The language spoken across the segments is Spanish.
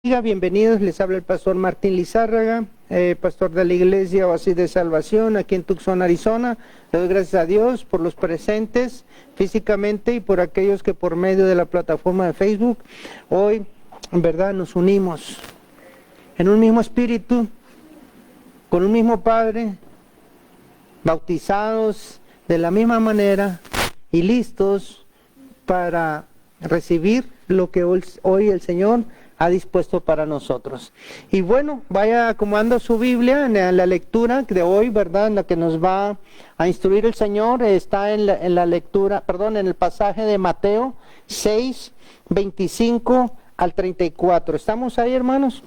Bienvenidos, les habla el pastor Martín Lizárraga, pastor de la Iglesia Oasis de Salvación aquí en Tucson, Arizona. Le doy gracias a Dios por los presentes físicamente y por aquellos que por medio de la plataforma de Facebook hoy, en verdad, nos unimos en un mismo espíritu, con un mismo Padre, bautizados de la misma manera y listos para recibir lo que hoy el Señor ha dispuesto para nosotros. Y bueno, vaya acomodando su Biblia en la lectura de hoy, ¿verdad? En la que nos va a instruir el Señor. Está en la lectura, perdón, en el pasaje de Mateo 6, 25 al 34. ¿Estamos ahí, hermanos?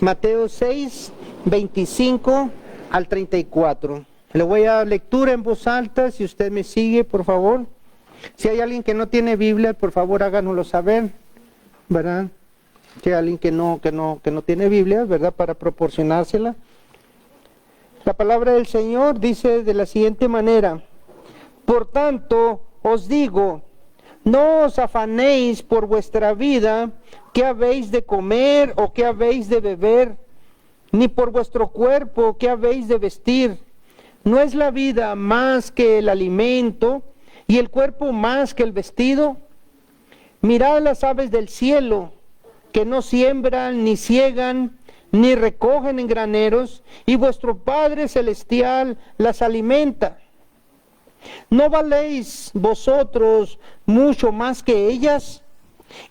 Mateo 6, 25 al 34. Le voy a dar lectura en voz alta, si usted me sigue, por favor. Si hay alguien que no tiene Biblia, por favor háganoslo saber, ¿verdad? Si hay alguien que no tiene Biblia, ¿verdad? Para proporcionársela. La palabra del Señor dice de la siguiente manera: por tanto, os digo, no os afanéis por vuestra vida, qué habéis de comer o qué habéis de beber, ni por vuestro cuerpo, qué habéis de vestir. ¿No es la vida más que el alimento y el cuerpo más que el vestido? Mirad las aves del cielo, que no siembran, ni ciegan, ni recogen en graneros, y vuestro Padre Celestial las alimenta. ¿No valéis vosotros mucho más que ellas?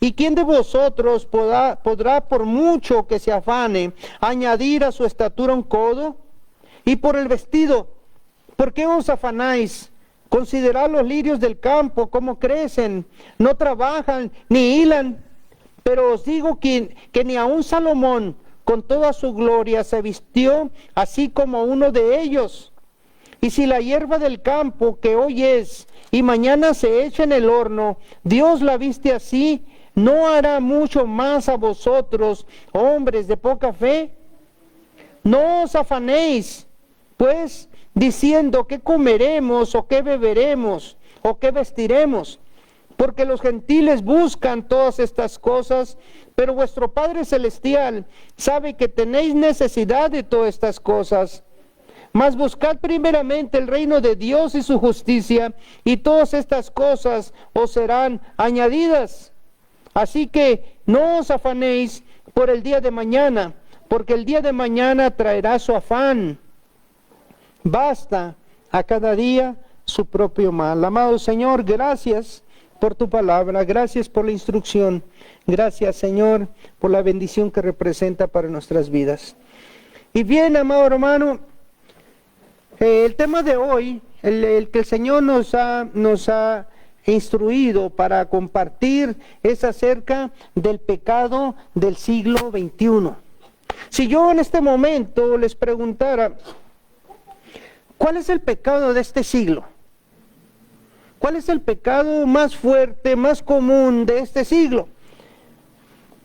¿Y quién de vosotros podrá, por mucho que se afane, añadir a su estatura un codo? Y por el vestido, ¿por qué os afanáis? Considerad los lirios del campo, cómo crecen, no trabajan ni hilan, pero os digo que ni aun Salomón con toda su gloria se vistió así como uno de ellos. Y si la hierba del campo que hoy es y mañana se echa en el horno, Dios la viste así, ¿no hará mucho más a vosotros, hombres de poca fe? No os afanéis, pues, diciendo qué comeremos o qué beberemos o qué vestiremos, porque los gentiles buscan todas estas cosas, pero vuestro Padre Celestial sabe que tenéis necesidad de todas estas cosas. Mas buscad primeramente el reino de Dios y su justicia, y todas estas cosas os serán añadidas. Así que no os afanéis por el día de mañana, porque el día de mañana traerá su afán. Basta a cada día su propio mal. Amado Señor, gracias por tu palabra, gracias por la instrucción, gracias Señor por la bendición que representa para nuestras vidas. Y bien, amado hermano, el tema de hoy, el que el Señor nos ha instruido para compartir, es acerca del pecado del siglo XXI. Si yo en este momento les preguntara, ¿cuál es el pecado de este siglo? ¿Cuál es el pecado más fuerte, más común de este siglo?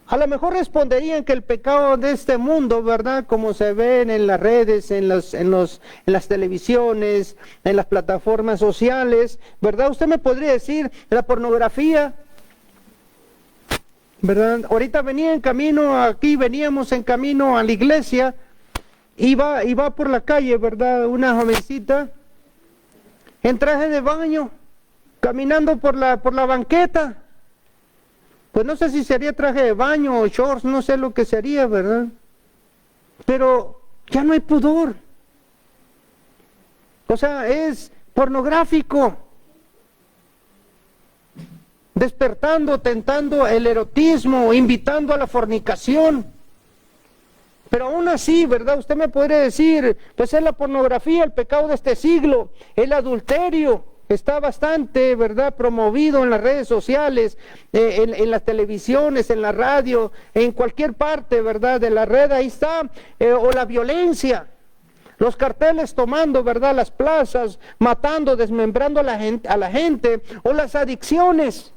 A lo mejor responderían que el pecado de este mundo, ¿verdad? Como se ven en las redes, en las televisiones, en las plataformas sociales, ¿verdad? Usted me podría decir la pornografía, ¿verdad? Ahorita veníamos en camino a la iglesia. Iba por la calle, ¿verdad? Una jovencita en traje de baño, caminando por la banqueta. Pues no sé si sería traje de baño o shorts, no sé lo que sería, ¿verdad? Pero ya no hay pudor. O sea, es pornográfico. Despertando, tentando el erotismo, invitando a la fornicación. Pero aún así, ¿verdad? Usted me podría decir, pues es la pornografía, el pecado de este siglo, el adulterio, está bastante, ¿verdad?, promovido en las redes sociales, en las televisiones, en la radio, en cualquier parte, ¿verdad?, de la red, ahí está, o la violencia, los carteles tomando, ¿verdad?, las plazas, matando, desmembrando a la gente, o las adicciones,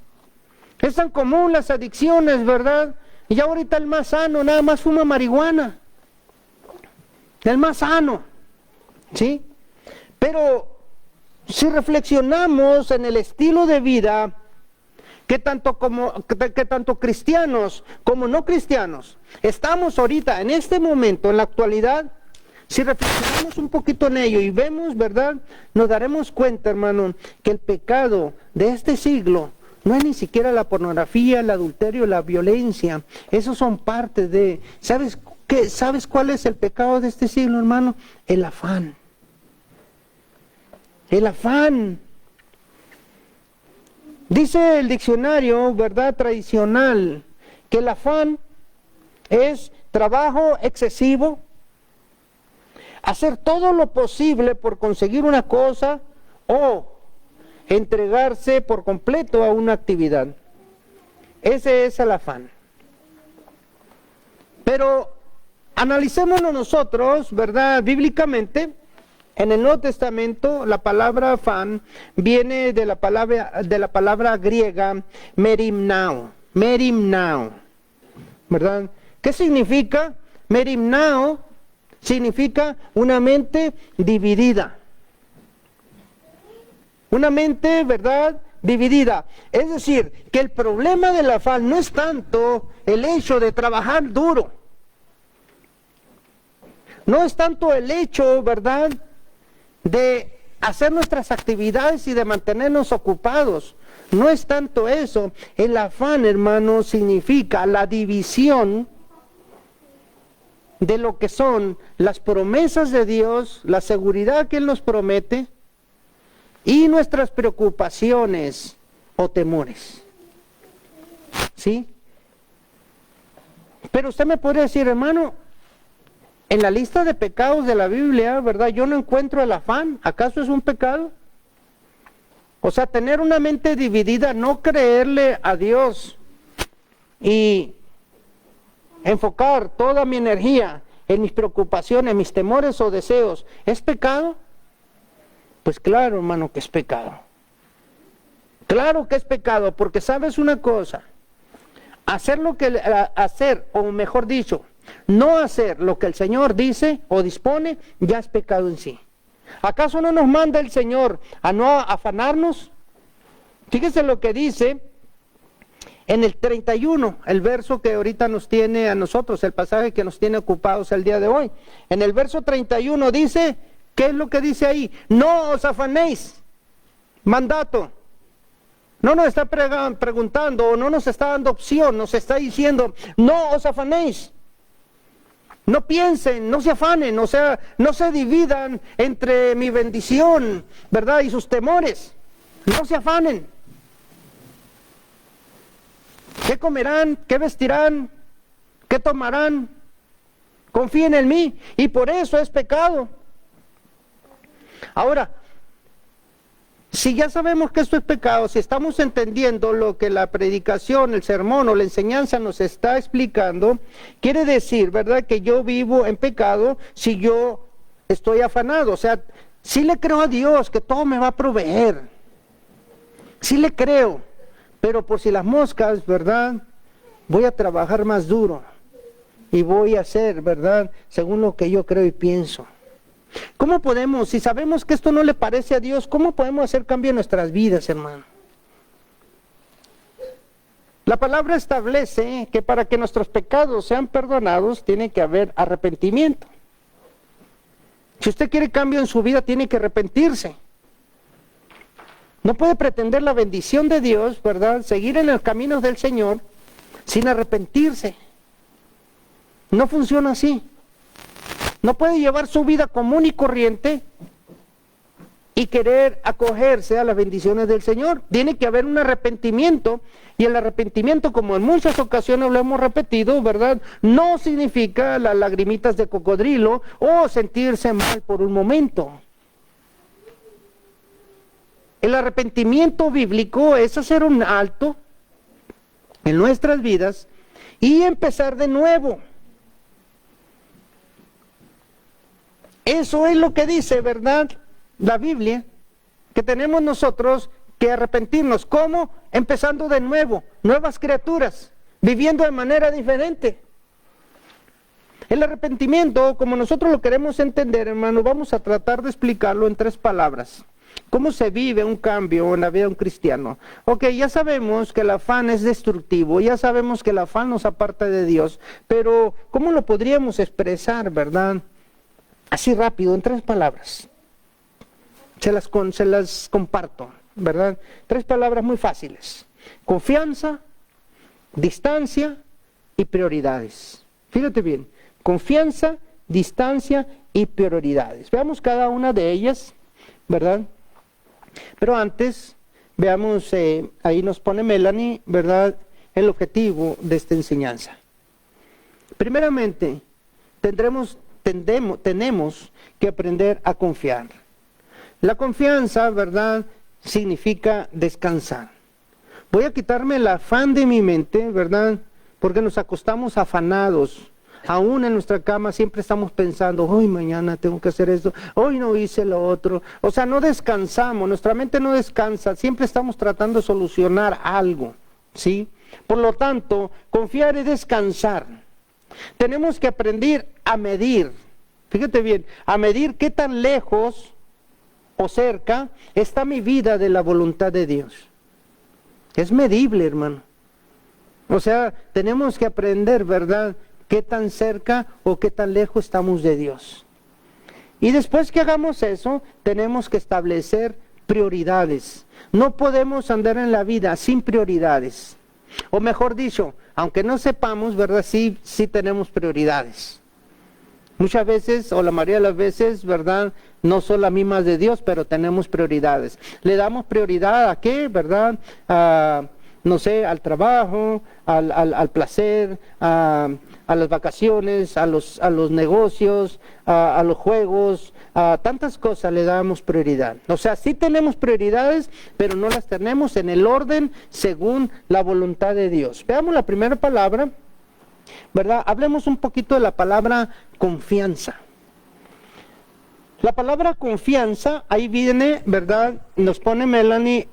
es tan común las adicciones, ¿verdad?, y ya ahorita el más sano nada más fuma marihuana. El más sano, ¿sí? Pero si reflexionamos en el estilo de vida que tanto cristianos como no cristianos estamos ahorita, en este momento, en la actualidad, si reflexionamos un poquito en ello y vemos, ¿verdad? Nos daremos cuenta, hermano, que el pecado de este siglo no es ni siquiera la pornografía, el adulterio, la violencia. Esos son parte de... ¿Sabes qué? ¿Sabes cuál es el pecado de este siglo, hermano? El afán. El afán. Dice el diccionario, ¿verdad?, tradicional, que el afán es trabajo excesivo, hacer todo lo posible por conseguir una cosa o entregarse por completo a una actividad. Ese es el afán. Pero analicémonos nosotros, ¿verdad?, bíblicamente. En el Nuevo Testamento la palabra afán viene de la palabra griega merimnao, ¿verdad? ¿Qué significa? Merimnao significa una mente dividida. Una mente, ¿verdad?, dividida. Es decir, que el problema del afán no es tanto el hecho de trabajar duro. No es tanto el hecho, ¿verdad?, de hacer nuestras actividades y de mantenernos ocupados. No es tanto eso. El afán, hermano, significa la división de lo que son las promesas de Dios, la seguridad que Él nos promete y nuestras preocupaciones o temores. ¿Sí? Pero usted me podría decir, hermano, en la lista de pecados de la Biblia, ¿verdad?, yo no encuentro el afán. ¿Acaso es un pecado? O sea, tener una mente dividida, no creerle a Dios y enfocar toda mi energía en mis preocupaciones, mis temores o deseos, ¿es pecado? Pues claro, hermano, que es pecado. Claro que es pecado, porque sabes una cosa, o mejor dicho, no hacer lo que el Señor dice o dispone, ya es pecado en sí. ¿Acaso no nos manda el Señor a no afanarnos? Fíjese lo que dice en el 31, el verso que ahorita nos tiene a nosotros, el pasaje que nos tiene ocupados el día de hoy. En el verso 31 dice, ¿qué es lo que dice ahí? No os afanéis, mandato. No nos está preguntando o no nos está dando opción, nos está diciendo, no os afanéis. No piensen, no se afanen, o sea, no se dividan entre mi bendición, ¿verdad?, y sus temores. No se afanen. ¿Qué comerán? ¿Qué vestirán? ¿Qué tomarán? Confíen en mí. Y por eso es pecado. Ahora, si ya sabemos que esto es pecado, si estamos entendiendo lo que la predicación, el sermón o la enseñanza nos está explicando, quiere decir, ¿verdad?, que yo vivo en pecado si yo estoy afanado. O sea, sí le creo a Dios que todo me va a proveer. Sí le creo, pero por si las moscas, ¿verdad?, voy a trabajar más duro y voy a hacer, ¿verdad?, según lo que yo creo y pienso. ¿Cómo podemos, si sabemos que esto no le parece a Dios, cómo podemos hacer cambio en nuestras vidas, hermano? La palabra establece que para que nuestros pecados sean perdonados, tiene que haber arrepentimiento. Si usted quiere cambio en su vida, tiene que arrepentirse. No puede pretender la bendición de Dios, ¿verdad?, seguir en los caminos del Señor sin arrepentirse. No funciona así. No puede llevar su vida común y corriente y querer acogerse a las bendiciones del Señor. Tiene que haber un arrepentimiento, y el arrepentimiento, como en muchas ocasiones lo hemos repetido, ¿verdad?, no significa las lagrimitas de cocodrilo o sentirse mal por un momento. El arrepentimiento bíblico es hacer un alto en nuestras vidas y empezar de nuevo. Eso es lo que dice, ¿verdad?, la Biblia, que tenemos nosotros que arrepentirnos. ¿Cómo? Empezando de nuevo, nuevas criaturas, viviendo de manera diferente. El arrepentimiento, como nosotros lo queremos entender, hermano, vamos a tratar de explicarlo en 3 palabras. ¿Cómo se vive un cambio en la vida de un cristiano? Ok, ya sabemos que el afán es destructivo, ya sabemos que el afán nos aparta de Dios, pero ¿cómo lo podríamos expresar, verdad? Así rápido, en 3 palabras. Se las comparto, ¿verdad? 3 palabras muy fáciles. Confianza, distancia y prioridades. Fíjate bien, confianza, distancia y prioridades. Veamos cada una de ellas, ¿verdad? Pero antes, veamos, ahí nos pone Melanie, ¿verdad?, el objetivo de esta enseñanza. Primeramente, tenemos que aprender a confiar. La confianza, ¿verdad?, significa descansar. Voy a quitarme el afán de mi mente, ¿verdad?, porque nos acostamos afanados. Aún en nuestra cama siempre estamos pensando, hoy mañana tengo que hacer esto, hoy no hice lo otro. O sea, no descansamos, nuestra mente no descansa, siempre estamos tratando de solucionar algo, ¿sí? Por lo tanto, confiar es descansar. Tenemos que aprender a medir, fíjate bien, a medir qué tan lejos o cerca está mi vida de la voluntad de Dios. Es medible, hermano. O sea, tenemos que aprender, ¿verdad?, qué tan cerca o qué tan lejos estamos de Dios. Y después que hagamos eso, tenemos que establecer prioridades. No podemos andar en la vida sin prioridades. O mejor dicho, aunque no sepamos, ¿verdad?, sí tenemos prioridades. Muchas veces, o la mayoría de las veces, ¿verdad?, no son las mismas de Dios, pero tenemos prioridades. Le damos prioridad a qué, ¿verdad?, no sé, al trabajo, al placer, a las vacaciones, a los negocios, a los juegos, a tantas cosas le damos prioridad. O sea, sí tenemos prioridades, pero no las tenemos en el orden según la voluntad de Dios. Veamos la primera palabra, ¿verdad? Hablemos un poquito de la palabra confianza. La palabra confianza, ahí viene, ¿verdad? Nos pone Melanie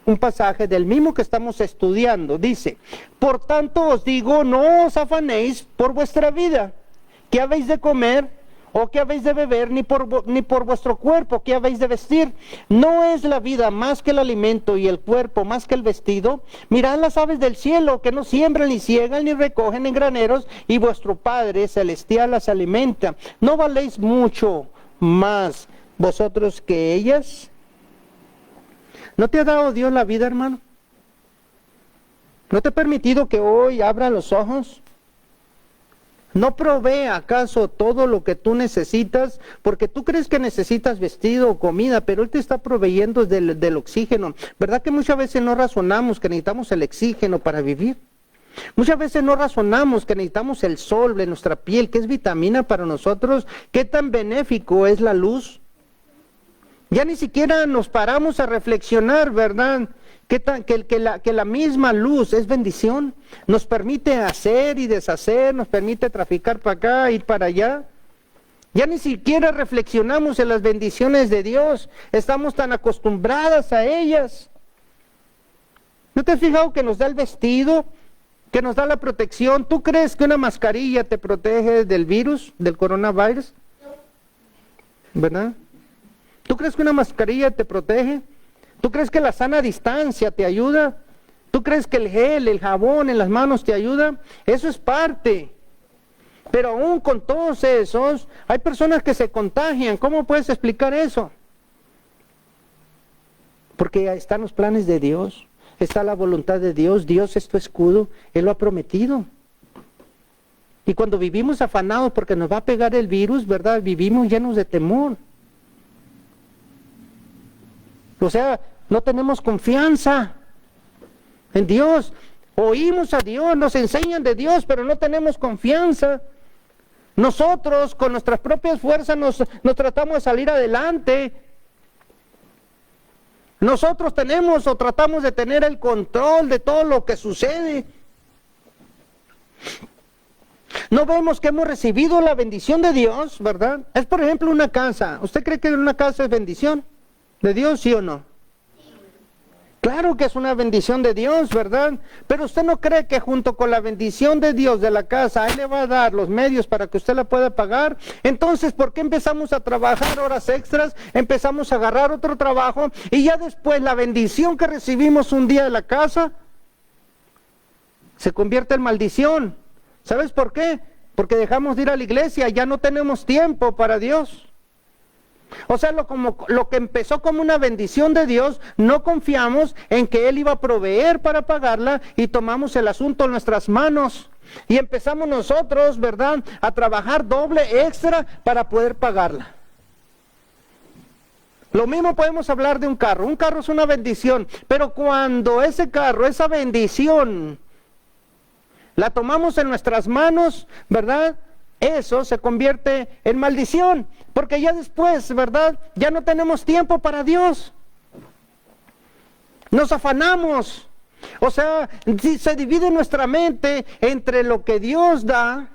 un pasaje del mismo que estamos estudiando. Dice, por tanto os digo, no os afanéis por vuestra vida, qué habéis de comer o qué habéis de beber, ni por vuestro cuerpo, qué habéis de vestir. ¿No es la vida más que el alimento y el cuerpo más que el vestido? Mirad las aves del cielo, que no siembran, ni ciegan, ni recogen en graneros, y vuestro Padre celestial las alimenta. ¿No valéis mucho más vosotros que ellas? ¿No te ha dado Dios la vida, hermano? ¿No te ha permitido que hoy abra los ojos? ¿No provee acaso todo lo que tú necesitas? Porque tú crees que necesitas vestido o comida, pero Él te está proveyendo del oxígeno. ¿Verdad que muchas veces no razonamos que necesitamos el oxígeno para vivir? Muchas veces no razonamos que necesitamos el sol de nuestra piel, que es vitamina para nosotros. ¿Qué tan benéfico es la luz? Ya ni siquiera nos paramos a reflexionar, ¿verdad? Que la misma luz es bendición. Nos permite hacer y deshacer, nos permite traficar para acá, ir para allá. Ya ni siquiera reflexionamos en las bendiciones de Dios. Estamos tan acostumbradas a ellas. ¿No te has fijado que nos da el vestido? Que nos da la protección. ¿Tú crees que una mascarilla te protege del virus, del coronavirus? ¿Verdad? ¿Tú crees que una mascarilla te protege? ¿Tú crees que la sana distancia te ayuda? ¿Tú crees que el gel, el jabón en las manos te ayuda? Eso es parte. Pero aún con todos esos, hay personas que se contagian. ¿Cómo puedes explicar eso? Porque están los planes de Dios, está la voluntad de Dios, Dios es tu escudo, Él lo ha prometido. Y cuando vivimos afanados porque nos va a pegar el virus, ¿verdad? Vivimos llenos de temor. O sea, no tenemos confianza en Dios. Oímos a Dios, nos enseñan de Dios, pero no tenemos confianza. Nosotros con nuestras propias fuerzas nos tratamos de salir adelante. Nosotros tenemos o tratamos de tener el control de todo lo que sucede. No vemos que hemos recibido la bendición de Dios, ¿verdad? Es por ejemplo una casa. ¿Usted cree que una casa es bendición de Dios, sí o no? Claro que es una bendición de Dios, ¿verdad? Pero usted no cree que junto con la bendición de Dios de la casa, Él le va a dar los medios para que usted la pueda pagar. Entonces, ¿por qué empezamos a trabajar horas extras? Empezamos a agarrar otro trabajo y ya después la bendición que recibimos un día de la casa se convierte en maldición. ¿Sabes por qué? Porque dejamos de ir a la iglesia, ya no tenemos tiempo para Dios. O sea, lo que empezó como una bendición de Dios, no confiamos en que Él iba a proveer para pagarla y tomamos el asunto en nuestras manos. Y empezamos nosotros, ¿verdad?, a trabajar doble extra para poder pagarla. Lo mismo podemos hablar de un carro. Un carro es una bendición, pero cuando ese carro, esa bendición, la tomamos en nuestras manos, ¿verdad?, eso se convierte en maldición, porque ya después, ¿verdad?, ya no tenemos tiempo para Dios. Nos afanamos. O sea, se divide nuestra mente entre lo que Dios da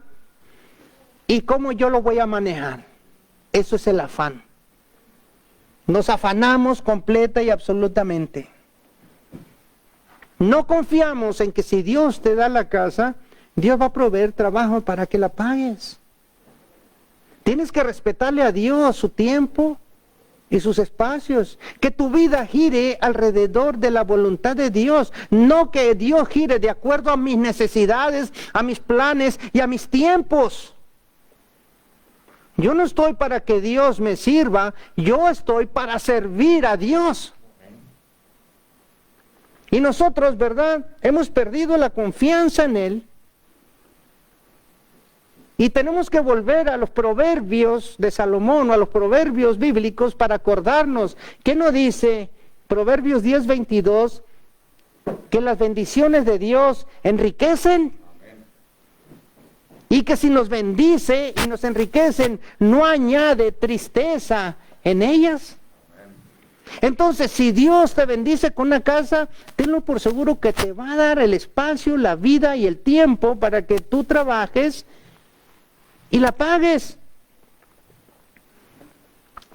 y cómo yo lo voy a manejar. Eso es el afán. Nos afanamos completa y absolutamente. No confiamos en que si Dios te da la casa, Dios va a proveer trabajo para que la pagues. Tienes que respetarle a Dios su tiempo y sus espacios. Que tu vida gire alrededor de la voluntad de Dios. No que Dios gire de acuerdo a mis necesidades, a mis planes y a mis tiempos. Yo no estoy para que Dios me sirva, yo estoy para servir a Dios. Y nosotros, ¿verdad?, hemos perdido la confianza en Él. Y tenemos que volver a los proverbios de Salomón, o a los proverbios bíblicos, para acordarnos. ¿Qué nos dice Proverbios 10:22? Que las bendiciones de Dios enriquecen. Y que si nos bendice y nos enriquecen, no añade tristeza en ellas. Entonces, si Dios te bendice con una casa, tenlo por seguro que te va a dar el espacio, la vida y el tiempo para que tú trabajes y la pagues.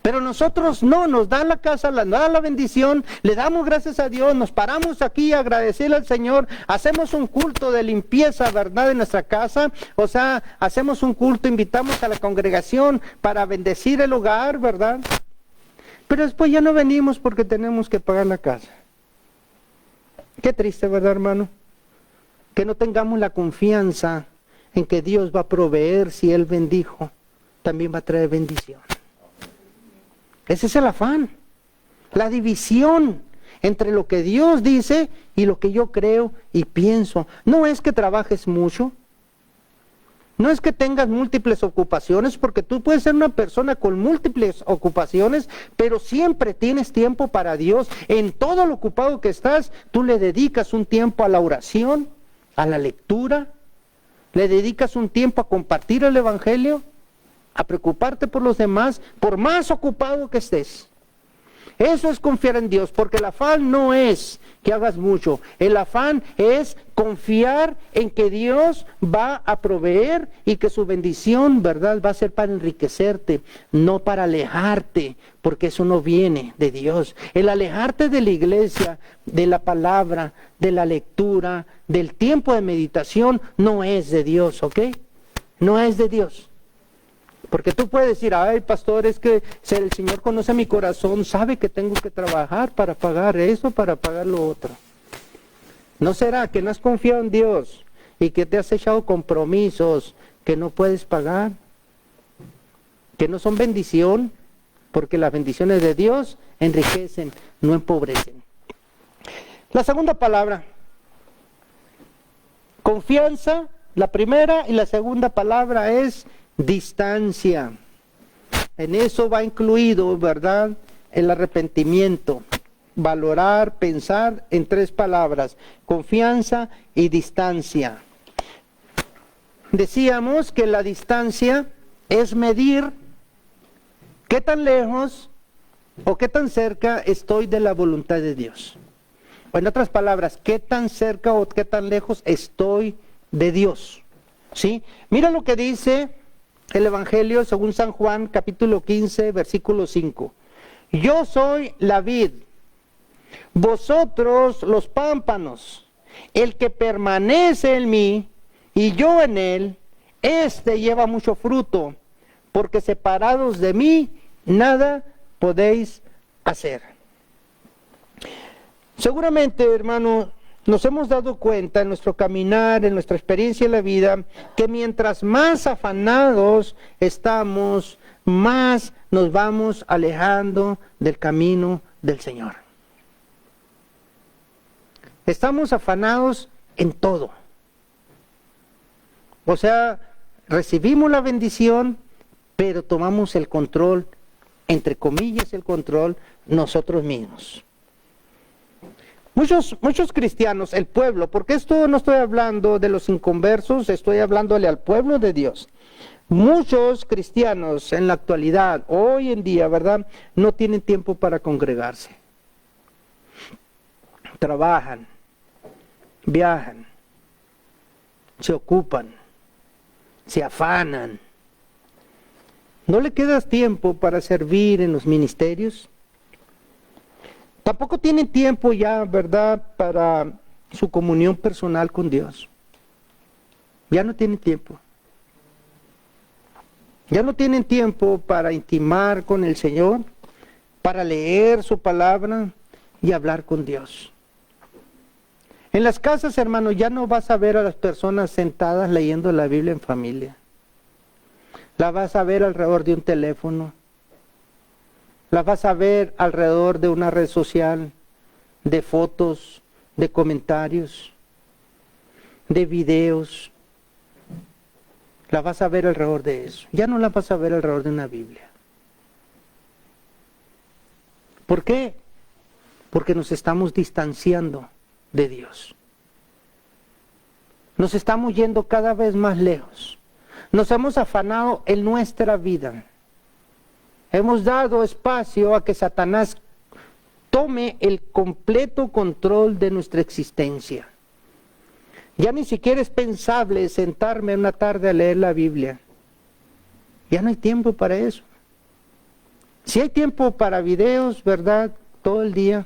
Pero nosotros no, nos da la casa, nos da la bendición, le damos gracias a Dios, nos paramos aquí a agradecerle al Señor, hacemos un culto de limpieza, ¿verdad?, en nuestra casa. O sea, hacemos un culto, invitamos a la congregación para bendecir el hogar, ¿verdad? Pero después ya no venimos porque tenemos que pagar la casa. Qué triste, ¿verdad, hermano? Que no tengamos la confianza en que Dios va a proveer. Si Él bendijo, también va a traer bendición. Ese es el afán, la división entre lo que Dios dice y lo que yo creo y pienso. No es que trabajes mucho, no es que tengas múltiples ocupaciones, porque tú puedes ser una persona con múltiples ocupaciones, pero siempre tienes tiempo para Dios. En todo lo ocupado que estás, tú le dedicas un tiempo a la oración, a la lectura, le dedicas un tiempo a compartir el Evangelio, a preocuparte por los demás, por más ocupado que estés. Eso es confiar en Dios, porque el afán no es que hagas mucho. El afán es confiar en que Dios va a proveer y que su bendición, ¿verdad?, va a ser para enriquecerte, no para alejarte, porque eso no viene de Dios. El alejarte de la iglesia, de la palabra, de la lectura, del tiempo de meditación, no es de Dios, ¿ok? No es de Dios. Porque tú puedes decir, ay, pastor, es que el Señor conoce mi corazón, sabe que tengo que trabajar para pagar eso, para pagar lo otro. ¿No será que no has confiado en Dios y que te has echado compromisos que no puedes pagar? Que no son bendición, porque las bendiciones de Dios enriquecen, no empobrecen. La segunda palabra, confianza, la primera, y la segunda palabra es distancia. En eso va incluido, ¿verdad?, el arrepentimiento. Valorar, pensar en tres palabras: confianza y distancia. Decíamos que la distancia es medir qué tan lejos o qué tan cerca estoy de la voluntad de Dios. O en otras palabras, qué tan cerca o qué tan lejos estoy de Dios. ¿Sí? Mira lo que dice el Evangelio según San Juan, capítulo 15, versículo 5. Yo soy la vid, Vosotros los pámpanos, el que permanece en mí y yo en él, este lleva mucho fruto, porque separados de mí nada podéis hacer. Seguramente, hermano, nos hemos dado cuenta en nuestro caminar, en nuestra experiencia en la vida, que mientras más afanados estamos, más nos vamos alejando del camino del Señor. Estamos afanados en todo. O sea, recibimos la bendición, pero tomamos el control, entre comillas el control, nosotros mismos. Muchos cristianos, el pueblo, porque esto no estoy hablando de los inconversos, estoy hablándole al pueblo de Dios. Muchos cristianos en la actualidad, hoy en día, ¿verdad?, no tienen tiempo para congregarse. Trabajan, viajan, se ocupan, se afanan. ¿No le quedas tiempo para servir en los ministerios? Tampoco tienen tiempo ya, ¿verdad?, para su comunión personal con Dios. Ya no tienen tiempo. Ya no tienen tiempo para intimar con el Señor, para leer su palabra y hablar con Dios. En las casas, hermano, ya no vas a ver a las personas sentadas leyendo la Biblia en familia. La vas a ver alrededor de un teléfono. La vas a ver alrededor de una red social, de fotos, de comentarios, de videos. La vas a ver alrededor de eso. Ya no la vas a ver alrededor de una Biblia. ¿Por qué? Porque nos estamos distanciando de Dios. Nos estamos yendo cada vez más lejos. Nos hemos afanado en nuestra vida. Hemos dado espacio a que Satanás tome el completo control de nuestra existencia. Ya ni siquiera es pensable sentarme una tarde a leer la Biblia. Ya no hay tiempo para eso. Si hay tiempo para videos, ¿verdad?, todo el día,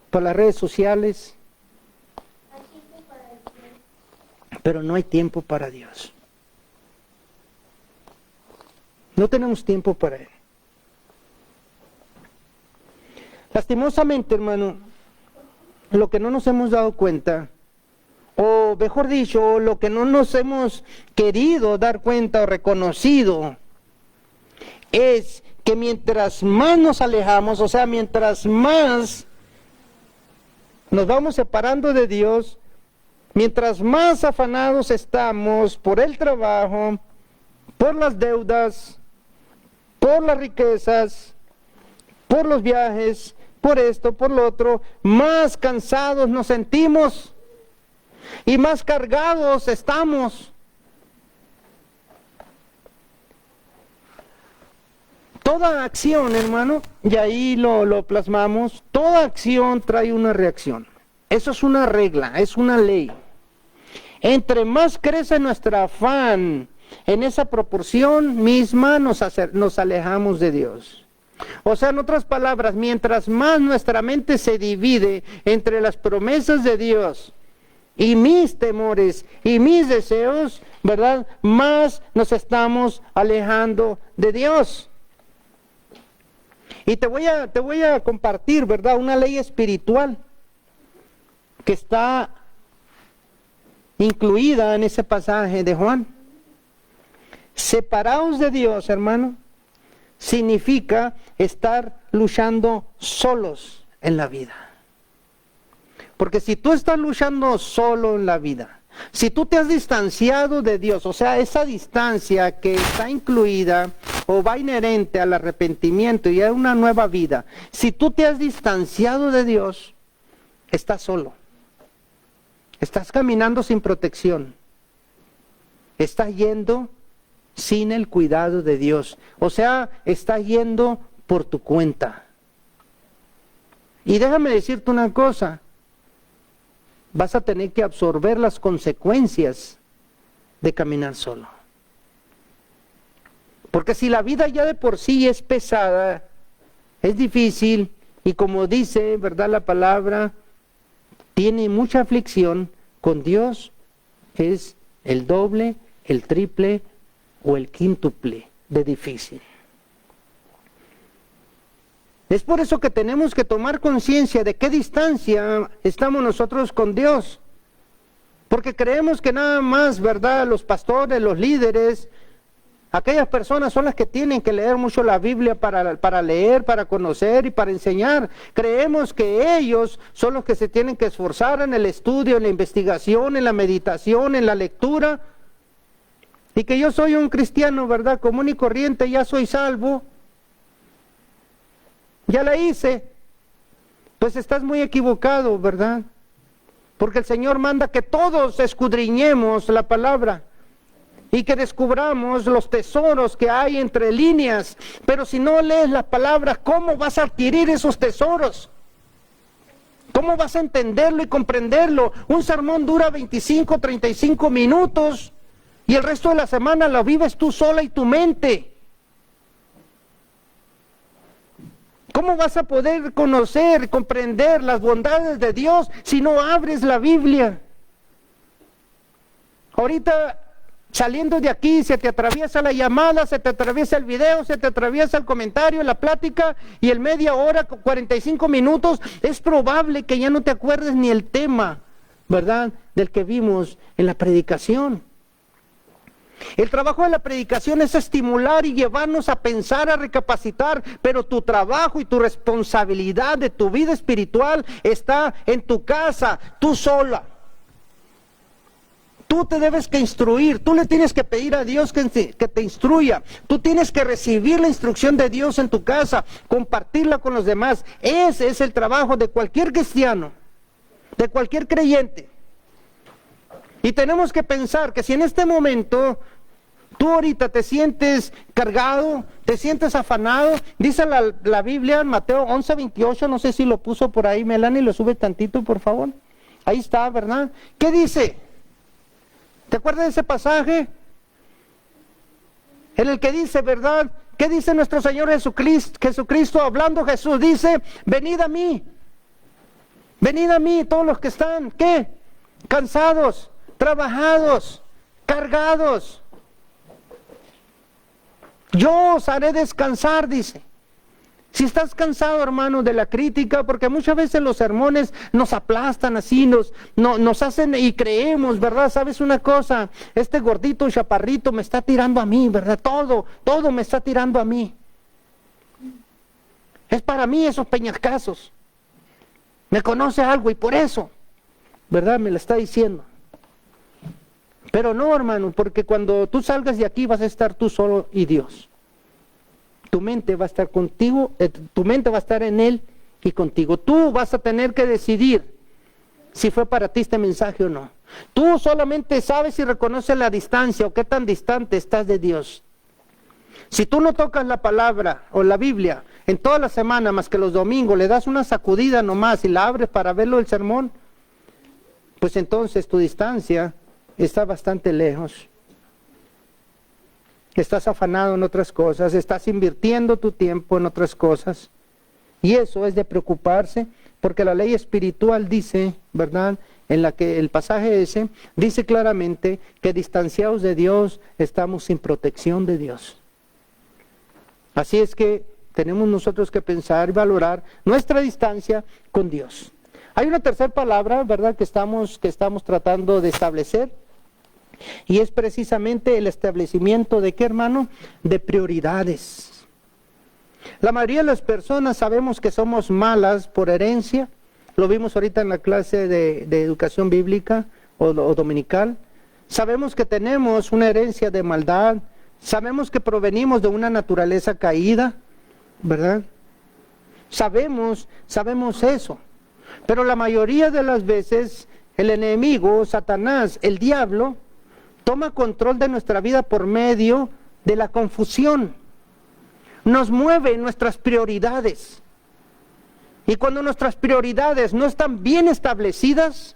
para las redes sociales, pero no hay tiempo para Dios. No tenemos tiempo para Él. Lastimosamente, hermano, lo que no nos hemos dado cuenta, o mejor dicho, lo que no nos hemos querido dar cuenta o reconocido, es que mientras más nos alejamos, o sea, mientras más nos vamos separando de Dios, mientras más afanados estamos por el trabajo, por las deudas, por las riquezas, por los viajes, por esto, por lo otro, más cansados nos sentimos y más cargados estamos. Toda acción, hermano, y ahí lo plasmamos, toda acción trae una reacción. Eso es una regla, es una ley. Entre más crece nuestro afán, en esa proporción misma nos alejamos de Dios. O sea, en otras palabras, mientras más nuestra mente se divide entre las promesas de Dios y mis temores y mis deseos, ¿verdad?, más nos estamos alejando de Dios. Y te voy a compartir, ¿verdad?, una ley espiritual que está incluida en ese pasaje de Juan. Separados de Dios, hermano, significa estar luchando solos en la vida. Porque si tú estás luchando solo en la vida, si tú te has distanciado de Dios, o sea, esa distancia que está incluida o va inherente al arrepentimiento y a una nueva vida, si tú te has distanciado de Dios, estás solo. Estás caminando sin protección. Estás yendo sin el cuidado de Dios. O sea, estás yendo por tu cuenta. Y déjame decirte una cosa. Vas a tener que absorber las consecuencias de caminar solo. Porque si la vida ya de por sí es pesada, es difícil, Y como dice, ¿verdad?, la palabra, tiene mucha aflicción, con Dios es el doble, el triple o el quíntuple de difícil. Es por eso que tenemos que tomar conciencia de qué distancia estamos nosotros con Dios. Porque creemos que nada más, ¿verdad?, los pastores, los líderes, aquellas personas son las que tienen que leer mucho la Biblia para leer, para conocer y para enseñar. Creemos que ellos son los que se tienen que esforzar en el estudio, en la investigación, en la meditación, en la lectura. Y que yo soy un cristiano, ¿verdad?, común y corriente, ya soy salvo. Ya la hice. Pues estás muy equivocado, ¿verdad? Porque el Señor manda que todos escudriñemos la palabra y que descubramos los tesoros que hay entre líneas. Pero si no lees las palabras, ¿cómo vas a adquirir esos tesoros? ¿Cómo vas a entenderlo y comprenderlo? Un sermón dura 25, 35 minutos y el resto de la semana lo vives tú sola y tu mente. ¿Cómo vas a poder conocer y comprender las bondades de Dios si no abres la Biblia? Ahorita, saliendo de aquí, se te atraviesa la llamada, se te atraviesa el video, se te atraviesa el comentario, la plática, y en media hora, 45 minutos, es probable que ya no te acuerdes ni el tema, ¿verdad?, del que vimos en la predicación. El trabajo de la predicación es estimular y llevarnos a pensar, a recapacitar, pero tu trabajo y tu responsabilidad de tu vida espiritual está en tu casa, tú sola. Tú te debes que instruir, tú le tienes que pedir a Dios que te instruya, tú tienes que recibir la instrucción de Dios en tu casa, compartirla con los demás. Ese es el trabajo de cualquier cristiano, de cualquier creyente. Y tenemos que pensar que si en este momento tú ahorita te sientes cargado, te sientes afanado, dice la Biblia en Mateo 11:28, no sé si lo puso por ahí, Melanie, lo sube tantito, por favor. Ahí está, ¿verdad? ¿Qué dice? ¿Te acuerdas de ese pasaje? En el que dice, ¿verdad? ¿Qué dice nuestro Señor Jesucristo? Hablando Jesús, dice, venid a mí, todos los que están, ¿qué? Cansados, trabajados, cargados. Yo os haré descansar, dice. Si estás cansado, hermano, de la crítica, porque muchas veces los sermones nos aplastan así, nos hacen y creemos, ¿verdad? ¿Sabes una cosa? Este gordito chaparrito me está tirando a mí, ¿verdad? Todo me está tirando a mí. Es para mí esos peñascazos. Me conoce algo y por eso, ¿verdad? Me lo está diciendo. Pero no, hermano, porque cuando tú salgas de aquí vas a estar tú solo y Dios. Tu mente va a estar contigo, tu mente va a estar en Él y contigo. Tú vas a tener que decidir si fue para ti este mensaje o no. Tú solamente sabes si reconoces la distancia o qué tan distante estás de Dios. Si tú no tocas la palabra o la Biblia en toda la semana más que los domingos, le das una sacudida nomás y la abres para verlo el sermón, pues entonces tu distancia está bastante lejos. Estás afanado en otras cosas, estás invirtiendo tu tiempo en otras cosas. Y eso es de preocuparse, porque la ley espiritual dice, ¿verdad?, en la que el pasaje ese dice claramente que distanciados de Dios estamos sin protección de Dios. Así es que tenemos nosotros que pensar y valorar nuestra distancia con Dios. Hay una tercera palabra, ¿verdad?, que estamos tratando de establecer. Y es precisamente el establecimiento de ¿qué, hermano? De prioridades. La mayoría de las personas sabemos que somos malas por herencia. Lo vimos ahorita en la clase de educación bíblica o dominical. Sabemos que tenemos una herencia de maldad. Sabemos que provenimos de una naturaleza caída, ¿verdad? Sabemos eso. Pero la mayoría de las veces el enemigo, Satanás, el diablo, toma control de nuestra vida por medio de la confusión. Nos mueve en nuestras prioridades. Y cuando nuestras prioridades no están bien establecidas,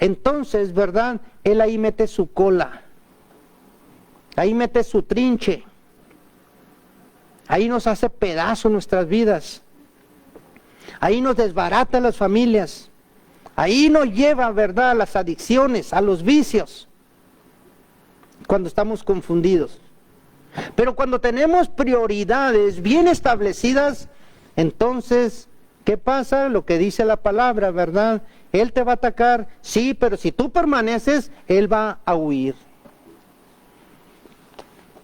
entonces, ¿verdad?, él ahí mete su cola. Ahí mete su trinche. Ahí nos hace pedazos nuestras vidas. Ahí nos desbarata las familias. Ahí nos lleva, ¿verdad?, a las adicciones, a los vicios, cuando estamos confundidos. Pero cuando tenemos prioridades bien establecidas, entonces, ¿qué pasa? Lo que dice la palabra, ¿verdad? Él te va a atacar, sí, pero si tú permaneces, Él va a huir.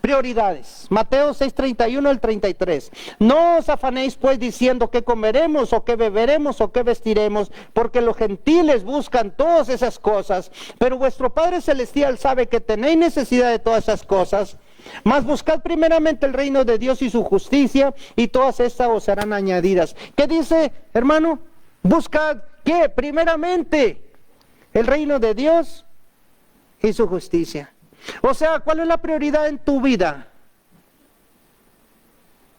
Prioridades. Mateo 6:31 al 33. No os afanéis pues diciendo qué comeremos o qué beberemos o qué vestiremos, porque los gentiles buscan todas esas cosas, pero vuestro Padre Celestial sabe que tenéis necesidad de todas esas cosas. Mas buscad primeramente el reino de Dios y su justicia, y todas estas os serán añadidas. ¿Qué dice, hermano? Buscad, ¿qué? Primeramente el reino de Dios y su justicia. O sea, ¿cuál es la prioridad en tu vida?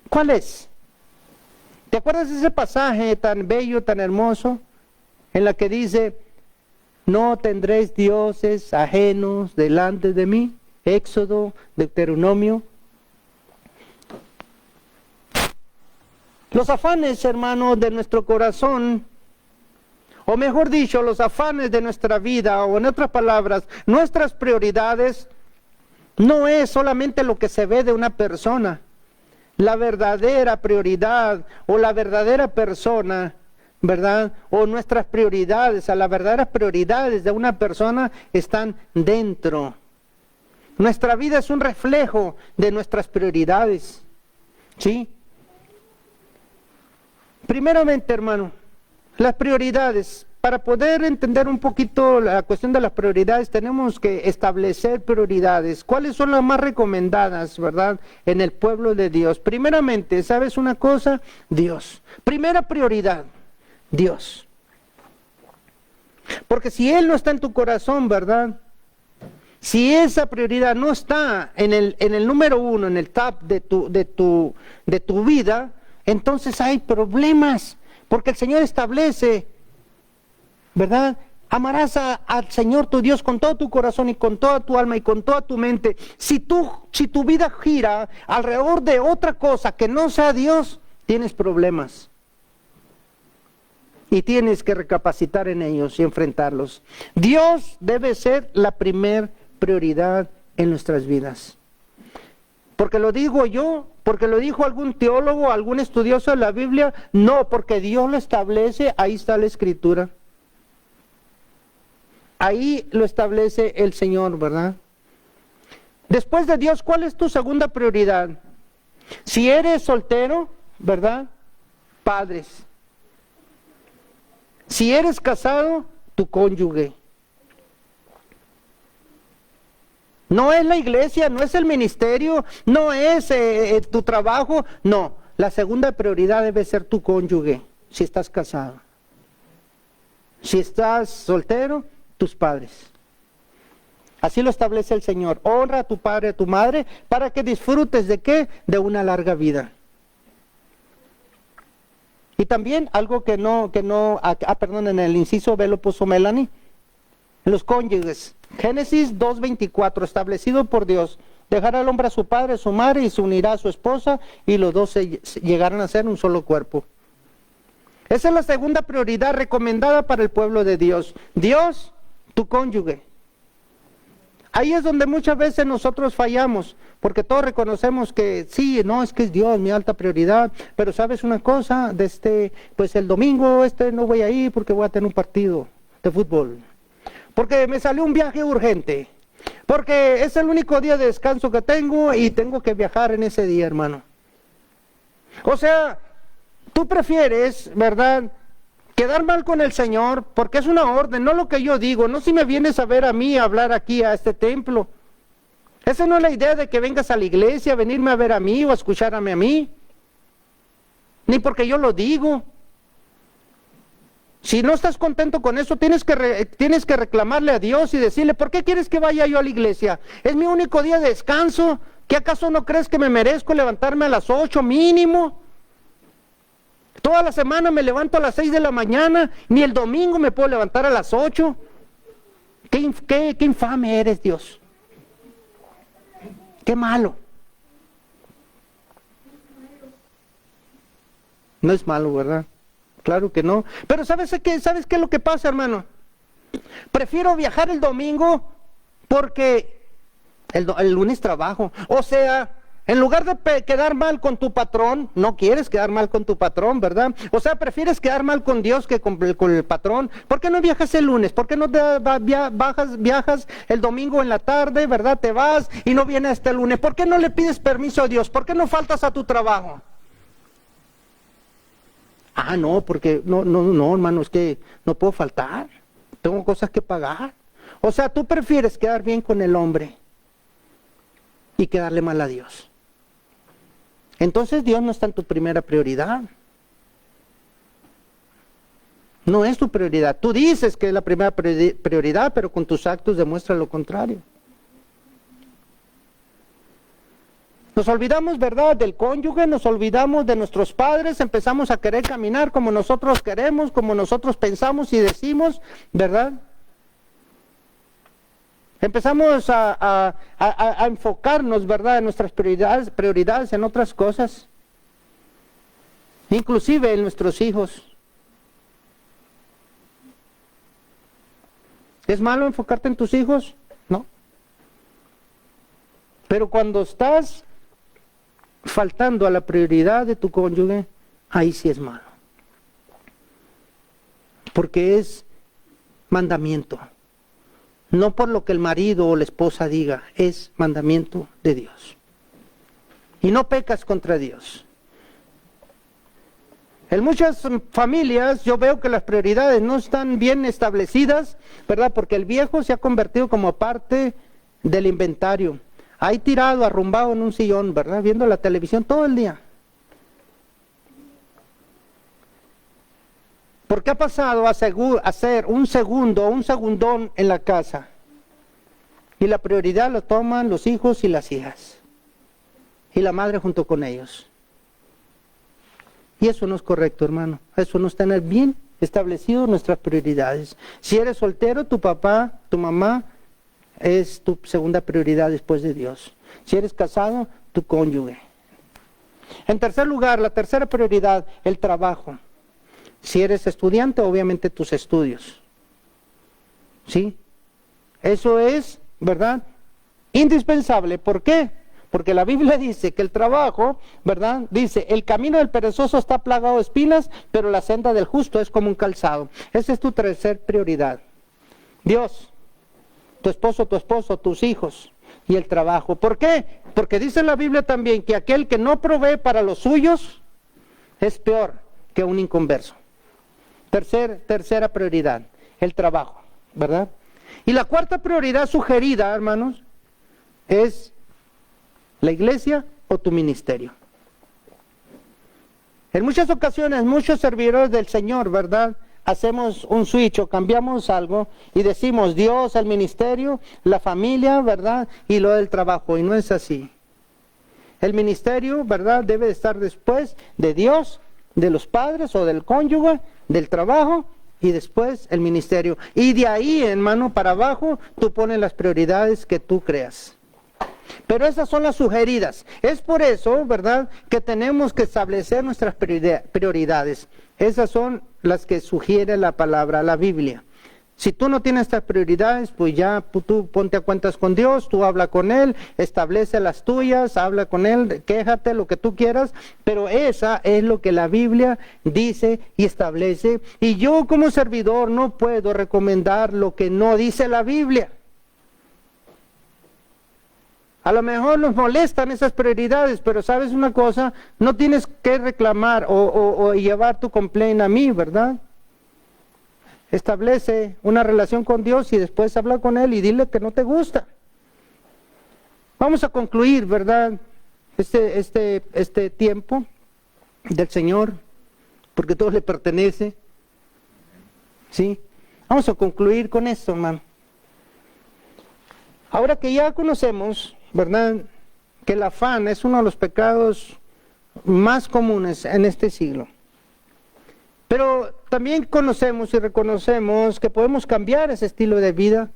¿Cuál es? ¿Te acuerdas de ese pasaje tan bello, tan hermoso, en la que dice, no tendréis dioses ajenos delante de mí? Éxodo, Deuteronomio. Los afanes, hermanos, de nuestro corazón, o mejor dicho, los afanes de nuestra vida, o en otras palabras, nuestras prioridades, no es solamente lo que se ve de una persona. La verdadera prioridad, o la verdadera persona, ¿verdad? O nuestras prioridades, las verdaderas prioridades de una persona están dentro. Nuestra vida es un reflejo de nuestras prioridades, ¿sí? Primeramente, hermano, las prioridades. Para poder entender un poquito la cuestión de las prioridades, tenemos que establecer prioridades. ¿Cuáles son las más recomendadas, verdad, en el pueblo de Dios? Primeramente, ¿sabes una cosa? Dios. Primera prioridad, Dios. Porque si Él no está en tu corazón, ¿verdad? Si esa prioridad no está en el número uno, en el top de tu vida, entonces hay problemas. Porque el Señor establece, ¿verdad? Amarás al Señor tu Dios con todo tu corazón y con toda tu alma y con toda tu mente. Si tu vida gira alrededor de otra cosa que no sea Dios, tienes problemas. Y tienes que recapacitar en ellos y enfrentarlos. Dios debe ser la primer prioridad en nuestras vidas. Porque lo digo yo, porque lo dijo algún teólogo, algún estudioso de la Biblia, no, porque Dios lo establece, ahí está la Escritura. Ahí lo establece el Señor, ¿verdad? Después de Dios, ¿cuál es tu segunda prioridad? Si eres soltero, ¿verdad? Padres. Si eres casado, tu cónyuge. No es la iglesia, no es el ministerio, no es tu trabajo, no. La segunda prioridad debe ser tu cónyuge, si estás casado. Si estás soltero, tus padres. Así lo establece el Señor. Honra a tu padre y a tu madre para que disfrutes de ¿qué? De una larga vida. Y también algo perdón, en el inciso B lo puso Melanie, los cónyuges. Génesis 2:24, establecido por Dios, dejará al hombre a su padre, a su madre, y se unirá a su esposa, y los dos llegarán a ser un solo cuerpo. Esa es la segunda prioridad recomendada para el pueblo de Dios. Dios, tu cónyuge. Ahí es donde muchas veces nosotros fallamos, porque todos reconocemos que sí, no, es que es Dios mi alta prioridad, pero ¿sabes una cosa? Pues el domingo no voy a ir porque voy a tener un partido de fútbol. Porque me salió un viaje urgente, porque es el único día de descanso que tengo y tengo que viajar en ese día, hermano. O sea, tú prefieres, ¿verdad?, quedar mal con el Señor, porque es una orden, no lo que yo digo, no si me vienes a ver a mí, a hablar aquí a este templo. Esa no es la idea de que vengas a la iglesia, venirme a ver a mí o a escucharme a mí, ni porque yo lo digo. Si no estás contento con eso, tienes que reclamarle a Dios y decirle, ¿por qué quieres que vaya yo a la iglesia? Es mi único día de descanso. ¿Qué acaso no crees que me merezco levantarme a las 8 mínimo? Toda la semana me levanto a las 6 de la mañana, ni el domingo me puedo levantar a las 8. Qué infame eres, Dios. Qué malo. No es malo, ¿verdad? Claro que no. Pero ¿sabes qué es lo que pasa, hermano? Prefiero viajar el domingo porque el lunes trabajo. O sea, en lugar de quedar mal con tu patrón, no quieres quedar mal con tu patrón, ¿verdad? O sea, prefieres quedar mal con Dios que con el patrón. ¿Por qué no viajas el lunes? ¿Por qué no viajas el domingo en la tarde, ¿verdad? Te vas y no vienes hasta el lunes. ¿Por qué no le pides permiso a Dios? ¿Por qué no faltas a tu trabajo? Ah, no, porque no, hermano, es que no puedo faltar. Tengo cosas que pagar. O sea, tú prefieres quedar bien con el hombre y quedarle mal a Dios. Entonces Dios no está en tu primera prioridad. No es tu prioridad. Tú dices que es la primera prioridad, pero con tus actos demuestra lo contrario. Nos olvidamos, ¿verdad?, del cónyuge, nos olvidamos de nuestros padres, empezamos a querer caminar como nosotros queremos, como nosotros pensamos y decimos, ¿verdad? Empezamos a enfocarnos, ¿verdad?, en nuestras prioridades en otras cosas, inclusive en nuestros hijos. ¿Es malo enfocarte en tus hijos? No. Pero cuando estás faltando a la prioridad de tu cónyuge, ahí sí es malo. Porque es mandamiento. No por lo que el marido o la esposa diga, es mandamiento de Dios. Y no pecas contra Dios. En muchas familias yo veo que las prioridades no están bien establecidas, ¿verdad? Porque el viejo se ha convertido como parte del inventario. Ahí tirado, arrumbado en un sillón, ¿verdad? Viendo la televisión todo el día. Porque ha pasado a ser un segundón en la casa. Y la prioridad lo toman los hijos y las hijas. Y la madre junto con ellos. Y eso no es correcto, hermano. Eso no está bien establecido nuestras prioridades. Si eres soltero, tu papá, tu mamá es tu segunda prioridad después de Dios. Si eres casado, tu cónyuge. En tercer lugar, la tercera prioridad, el trabajo. Si eres estudiante, obviamente tus estudios. ¿Sí? Eso es, ¿verdad?, indispensable. ¿Por qué? Porque la Biblia dice que el trabajo, ¿verdad?, dice, el camino del perezoso está plagado de espinas, pero la senda del justo es como un calzado. Esa es tu tercer prioridad. Dios, tu esposo, tus hijos y el trabajo. ¿Por qué? Porque dice la Biblia también que aquel que no provee para los suyos es peor que un inconverso. Tercera prioridad, el trabajo, ¿verdad? Y la cuarta prioridad sugerida, hermanos, es la iglesia o tu ministerio. En muchas ocasiones, muchos servidores del Señor, ¿verdad?, hacemos un switch o cambiamos algo y decimos Dios, el ministerio, la familia, ¿verdad?, y lo del trabajo, y no es así. El ministerio, ¿verdad?, debe de estar después de Dios, de los padres o del cónyuge, del trabajo, y después el ministerio. Y de ahí, hermano, para abajo, tú pones las prioridades que tú creas. Pero esas son las sugeridas. Es por eso, ¿verdad?, que tenemos que establecer nuestras prioridades. Esas son las que sugiere la palabra, la Biblia. Si tú no tienes estas prioridades, pues ya tú ponte a cuentas con Dios, tú habla con Él, establece las tuyas, habla con Él, quéjate, lo que tú quieras, pero esa es lo que la Biblia dice y establece. Y yo como servidor no puedo recomendar lo que no dice la Biblia. A lo mejor nos molestan esas prioridades, pero sabes una cosa, no tienes que reclamar o llevar tu complaint a mí, ¿verdad? Establece una relación con Dios y después habla con Él y dile que no te gusta. Vamos a concluir, ¿verdad?, este tiempo del Señor, porque todo le pertenece. ¿Sí? Vamos a concluir con esto, hermano. Ahora que ya conocemos, ¿verdad?, que el afán es uno de los pecados más comunes en este siglo. Pero también conocemos y reconocemos que podemos cambiar ese estilo de vida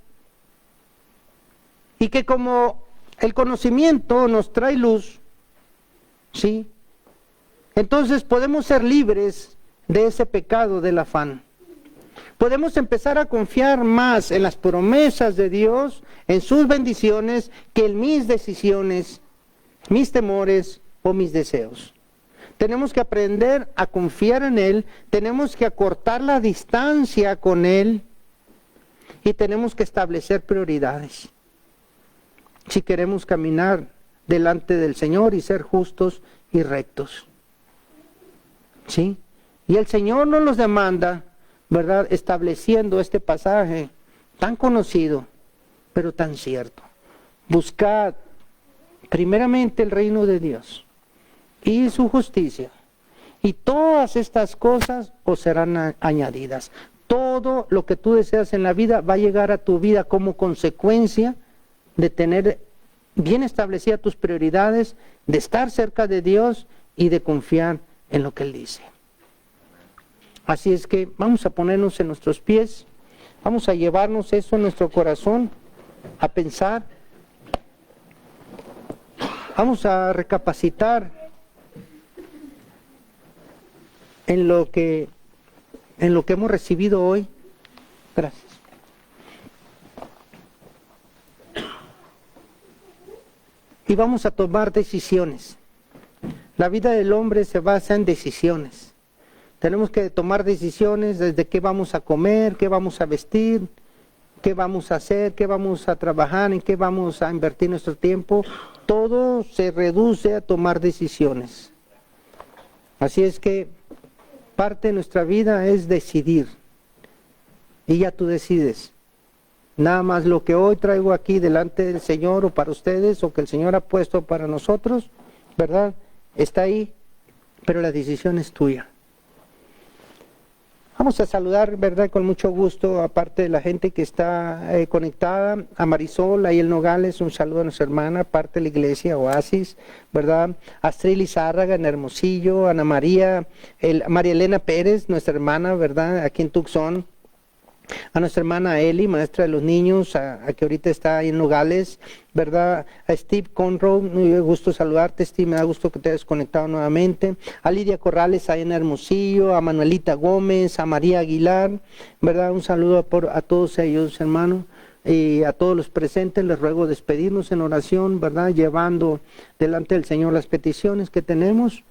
y que como el conocimiento nos trae luz, ¿sí?, entonces podemos ser libres de ese pecado del afán. Podemos empezar a confiar más en las promesas de Dios, en sus bendiciones, que en mis decisiones, mis temores o mis deseos. Tenemos que aprender a confiar en Él, tenemos que acortar la distancia con Él y tenemos que establecer prioridades. Si queremos caminar delante del Señor y ser justos y rectos. ¿Sí? Y el Señor nos los demanda, ¿verdad? Estableciendo este pasaje tan conocido, pero tan cierto. Buscad primeramente el reino de Dios y su justicia, y todas estas cosas os serán añadidas. Todo lo que tú deseas en la vida va a llegar a tu vida como consecuencia de tener bien establecidas tus prioridades, de estar cerca de Dios y de confiar en lo que Él dice. Así es que vamos a ponernos en nuestros pies, vamos a llevarnos eso en nuestro corazón, a pensar, vamos a recapacitar en lo que hemos recibido hoy. Gracias. Y vamos a tomar decisiones. La vida del hombre se basa en decisiones. Tenemos que tomar decisiones desde qué vamos a comer, qué vamos a vestir, qué vamos a hacer, qué vamos a trabajar, en qué vamos a invertir nuestro tiempo. Todo se reduce a tomar decisiones. Así es que parte de nuestra vida es decidir. Y ya tú decides. Nada más lo que hoy traigo aquí delante del Señor o para ustedes o que el Señor ha puesto para nosotros, ¿verdad? Está ahí, pero la decisión es tuya. Vamos a saludar, ¿verdad? Con mucho gusto, aparte de la gente que está conectada, a Marisol, ahí en Nogales, un saludo a nuestra hermana, parte de la iglesia Oasis, ¿verdad? Astrid Lizárraga en Hermosillo, Ana María, María Elena Pérez, nuestra hermana, ¿verdad? Aquí en Tucson. A nuestra hermana Eli, maestra de los niños, a que ahorita está ahí en Nogales, ¿verdad? A Steve Conroe, muy gusto saludarte, Steve, me da gusto que te hayas conectado nuevamente. A Lidia Corrales, ahí en Hermosillo, a Manuelita Gómez, a María Aguilar, ¿verdad? Un saludo a todos ellos, hermano. Y a todos los presentes les ruego despedirnos en oración, ¿verdad? Llevando delante del Señor las peticiones que tenemos,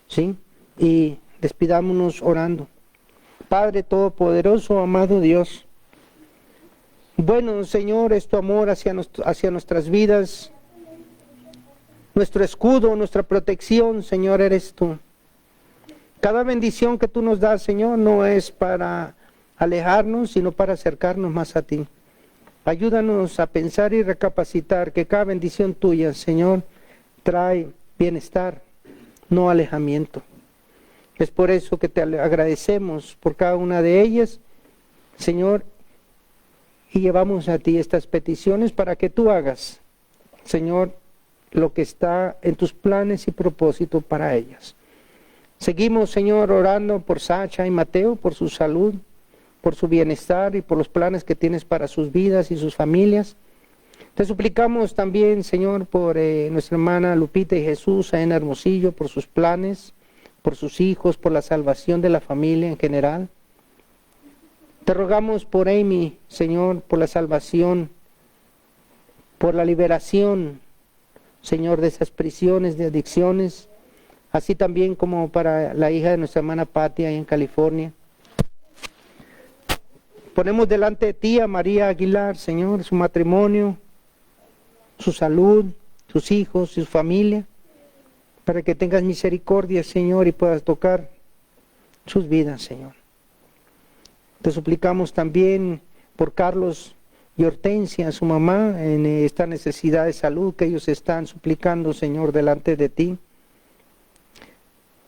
¿sí? Y despidámonos orando. Padre Todopoderoso, amado Dios, bueno, Señor, es tu amor hacia nuestras vidas, nuestro escudo, nuestra protección, Señor, eres tú. Cada bendición que tú nos das, Señor, no es para alejarnos, sino para acercarnos más a ti. Ayúdanos a pensar y recapacitar que cada bendición tuya, Señor, trae bienestar, no alejamiento. Es por eso que te agradecemos por cada una de ellas, Señor, y llevamos a ti estas peticiones para que tú hagas, Señor, lo que está en tus planes y propósitos para ellas. Seguimos, Señor, orando por Sacha y Mateo, por su salud, por su bienestar y por los planes que tienes para sus vidas y sus familias. Te suplicamos también, Señor, por nuestra hermana Lupita y Jesús en Hermosillo, por sus planes, por sus hijos, por la salvación de la familia en general. Te rogamos por Amy, Señor, por la salvación, por la liberación, Señor, de esas prisiones, de adicciones, así también como para la hija de nuestra hermana Patty ahí en California. Ponemos delante de ti a María Aguilar, Señor, su matrimonio, su salud, sus hijos, su familia, para que tengas misericordia, Señor, y puedas tocar sus vidas, Señor. Te suplicamos también por Carlos y Hortensia, su mamá, en esta necesidad de salud que ellos están suplicando, Señor, delante de ti.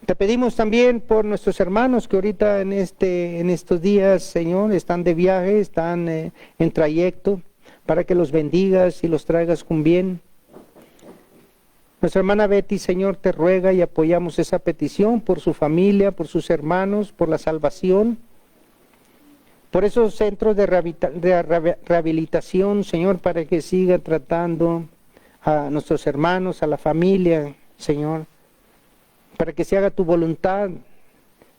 Te pedimos también por nuestros hermanos que ahorita en estos días, Señor, están de viaje, están en trayecto, para que los bendigas y los traigas con bien. Nuestra hermana Betty, Señor, te ruega y apoyamos esa petición por su familia, por sus hermanos, por la salvación, por esos centros de rehabilitación, Señor, para que siga tratando a nuestros hermanos, a la familia, Señor, para que se haga tu voluntad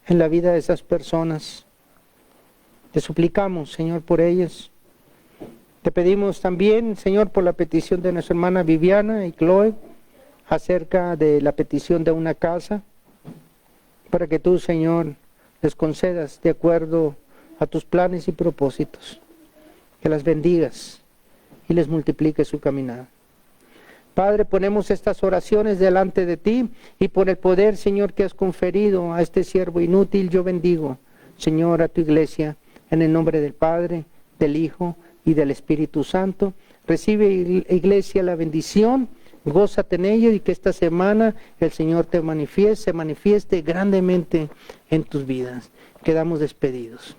en la vida de esas personas. Te suplicamos, Señor, por ellas. Te pedimos también, Señor, por la petición de nuestra hermana Viviana y Chloe, acerca de la petición de una casa, para que tú, Señor, les concedas de acuerdo a tus planes y propósitos, que las bendigas y les multipliques su caminar. Padre, ponemos estas oraciones delante de ti y por el poder, Señor, que has conferido a este siervo inútil, yo bendigo, Señor, a tu iglesia, en el nombre del Padre, del Hijo y del Espíritu Santo. Recibe, iglesia, la bendición, gózate en ello y que esta semana el Señor se manifieste grandemente en tus vidas. Quedamos despedidos.